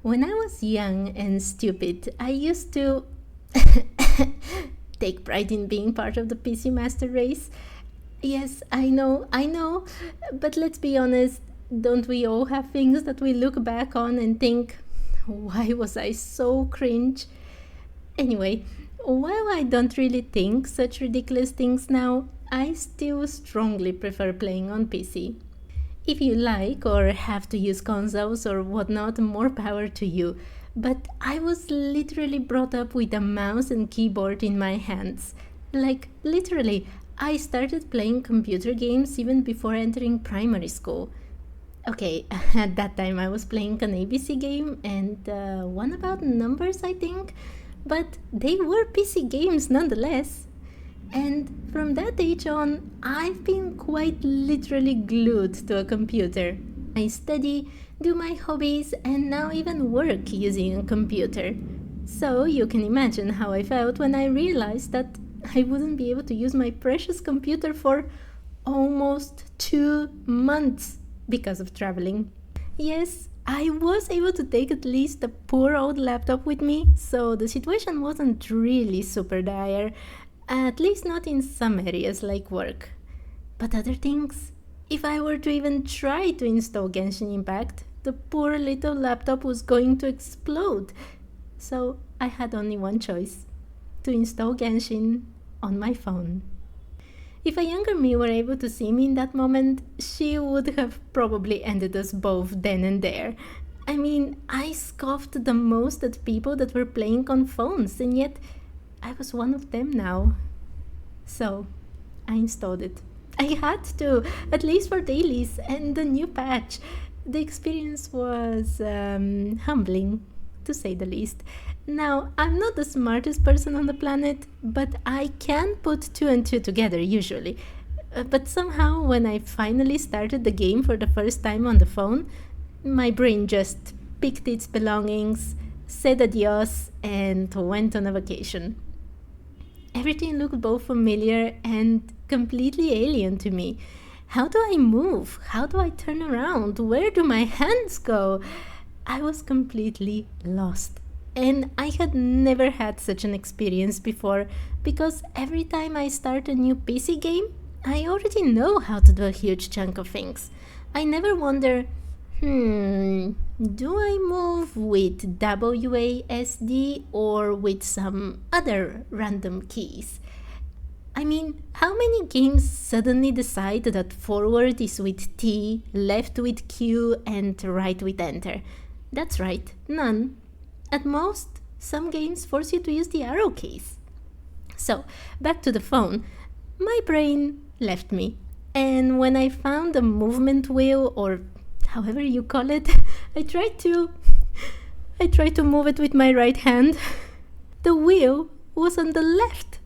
When I was young and stupid, I used to take pride in being part of the PC Master Race. Yes, I know, but let's be honest, don't we all have things that we look back on and think, why was I so cringe? Anyway, while I don't really think such ridiculous things now, I still strongly prefer playing on PC. If you like or have to use consoles or whatnot, more power to you. But I was literally brought up with a mouse and keyboard in my hands. Like, literally, I started playing computer games even before entering primary school. Okay, at that time I was playing an ABC game and one about numbers, I think, but they were PC games nonetheless. And from that age on, I've been quite literally glued to a computer. I study, do my hobbies, and now even work using a computer. So you can imagine how I felt when I realized that I wouldn't be able to use my precious computer for almost 2 months because of traveling. Yes, I was able to take at least a poor old laptop with me, so the situation wasn't really super dire, at least not in some areas like work. But other things, if I were to even try to install Genshin Impact, the poor little laptop was going to explode. So I had only one choice: to install Genshin on my phone. If a younger me were able to see me in that moment, she would have probably ended us both then and there. I mean, I scoffed the most at people that were playing on phones, and yet I was one of them now. So, I installed it. I had to, at least for dailies and the new patch. The experience was humbling, to say the least. Now, I'm not the smartest person on the planet, but I can put two and two together usually. But somehow, when I finally started the game for the first time on the phone, my brain just picked its belongings, said adios, and went on a vacation. Everything looked both familiar and completely alien to me. How do I move? How do I turn around? Where do my hands go? I was completely lost. And I had never had such an experience before because every time I start a new PC game, I already know how to do a huge chunk of things. I never wonder, do I move with WASD or with some other random keys? I mean, how many games suddenly decide that forward is with T, left with Q, and right with Enter? That's right, none. At most, some games force you to use the arrow keys. So, back to the phone. My brain left me. And when I found the movement wheel, or however you call it, I tried to move it with my right hand. The wheel was on the left.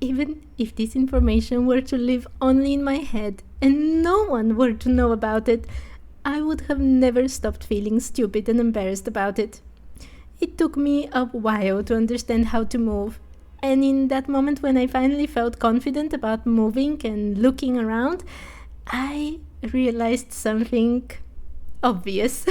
Even if this information were to live only in my head and no one were to know about it, I would have never stopped feeling stupid and embarrassed about it. It took me a while to understand how to move, and in that moment when I finally felt confident about moving and looking around, I realized something obvious.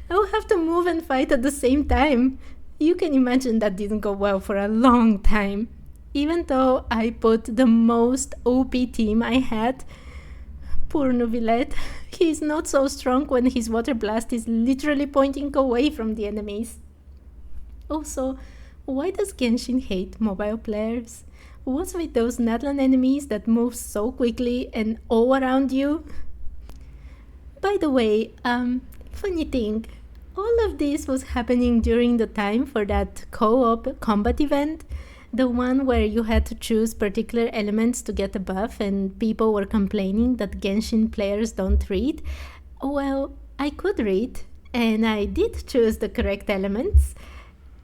I will have to move and fight at the same time. You can imagine that didn't go well for a long time. Even though I put the most OP team I had, poor Neuvillette, he's not so strong when his water blast is literally pointing away from the enemies. Also, why does Genshin hate mobile players? What's with those Natlan enemies that move so quickly and all around you? By the way, funny thing, all of this was happening during the time for that co-op combat event, the one where you had to choose particular elements to get a buff and people were complaining that Genshin players don't read. Well, I could read, and I did choose the correct elements.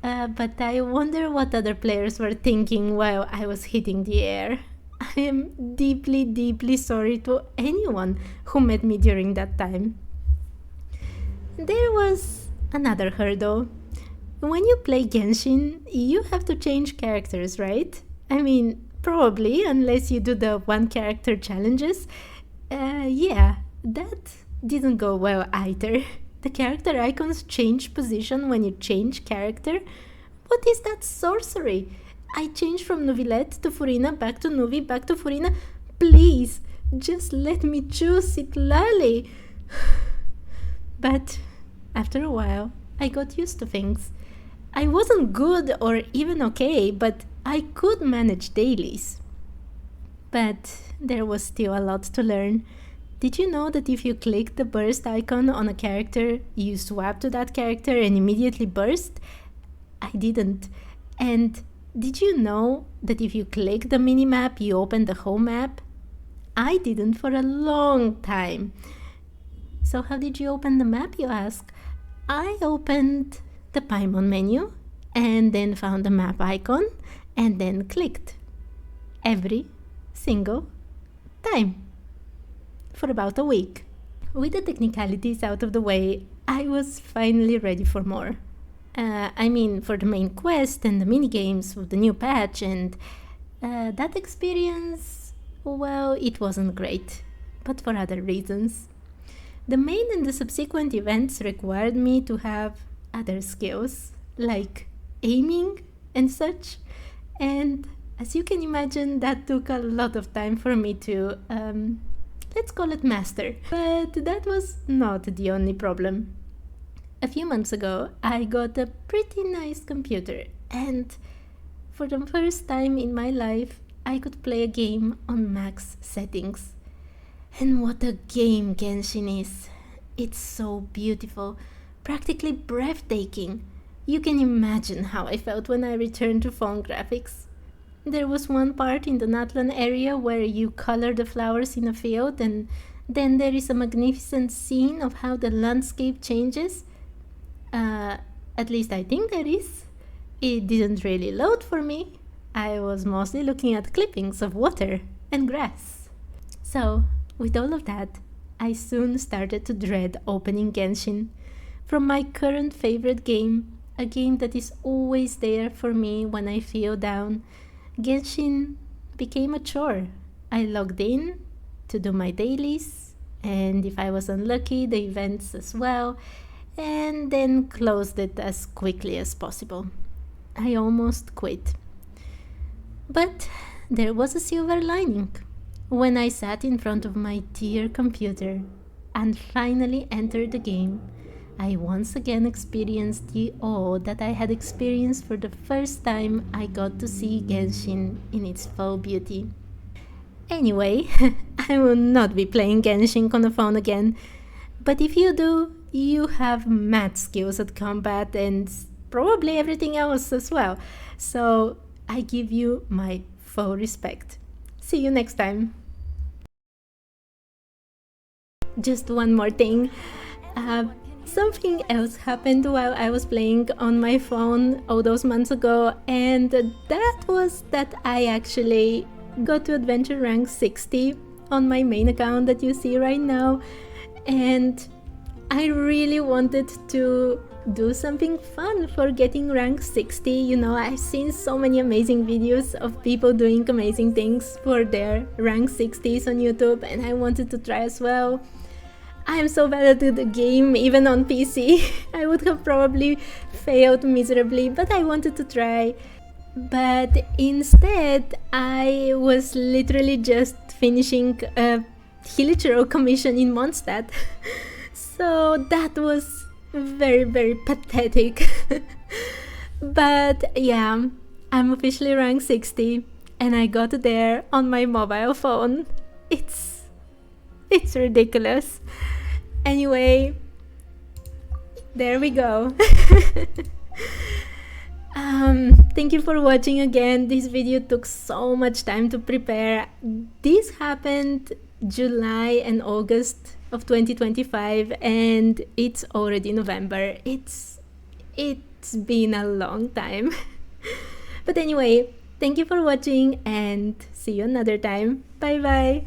But I wonder what other players were thinking while I was hitting the air. I am deeply, deeply sorry to anyone who met me during that time. There was another hurdle. When you play Genshin, you have to change characters, right? I mean, probably, unless you do the one character challenges. Yeah, that didn't go well either. The character icons change position when you change character? What is that sorcery? I changed from Neuvillette to Furina, back to Neuvi, back to Furina. Please, just let me choose Citlali. But after a while, I got used to things. I wasn't good or even okay, but I could manage dailies. But there was still a lot to learn. Did you know that if you click the burst icon on a character, you swap to that character and immediately burst? I didn't. And did you know that if you click the minimap, you open the home map? I didn't for a long time. So how did you open the map, you ask? I opened the Paimon menu and then found the map icon and then clicked. Every single time. For about a week. With the technicalities out of the way, I was finally ready for more. For the main quest and the minigames with the new patch, and that experience, well, it wasn't great, but for other reasons. The main and the subsequent events required me to have other skills, like aiming and such, and as you can imagine, that took a lot of time for me to, let's call it master. But that was not the only problem. A few months ago, I got a pretty nice computer, and for the first time in my life, I could play a game on max settings. And what a game Genshin is! It's so beautiful, practically breathtaking. You can imagine how I felt when I returned to phone graphics. There was one part in the Natlan area where you color the flowers in a field, and then there is a magnificent scene of how the landscape changes. At least I think there is. It didn't really load for me. I was mostly looking at clippings of water and grass. So, with all of that, I soon started to dread opening Genshin. From my current favorite game, a game that is always there for me when I feel down, Genshin became a chore. I logged in to do my dailies, and if I was unlucky, the events as well, and then closed it as quickly as possible. I almost quit. But there was a silver lining. When I sat in front of my dear computer and finally entered the game, I once again experienced the awe that I had experienced for the first time I got to see Genshin in its full beauty. Anyway, I will not be playing Genshin on the phone again, but if you do, you have mad skills at combat and probably everything else as well, so I give you my full respect. See you next time. Just one more thing. Something else happened while I was playing on my phone all those months ago, and that was that I actually got to adventure rank 60 on my main account that you see right now, and I really wanted to do something fun for getting rank 60. You know, I've seen so many amazing videos of people doing amazing things for their rank 60s on YouTube, and I wanted to try as well. I am so bad at the game, even on PC. I would have probably failed miserably, but I wanted to try. But instead, I was literally just finishing a Hilichurl commission in Mondstadt. So that was very, very pathetic. But yeah, I'm officially rank 60 and I got there on my mobile phone. It's ridiculous. Anyway, there we go. Thank you for watching again. This video took so much time to prepare. This happened July and August of 2025 and it's already November. It's been a long time. But anyway, thank you for watching and see you another time. Bye bye.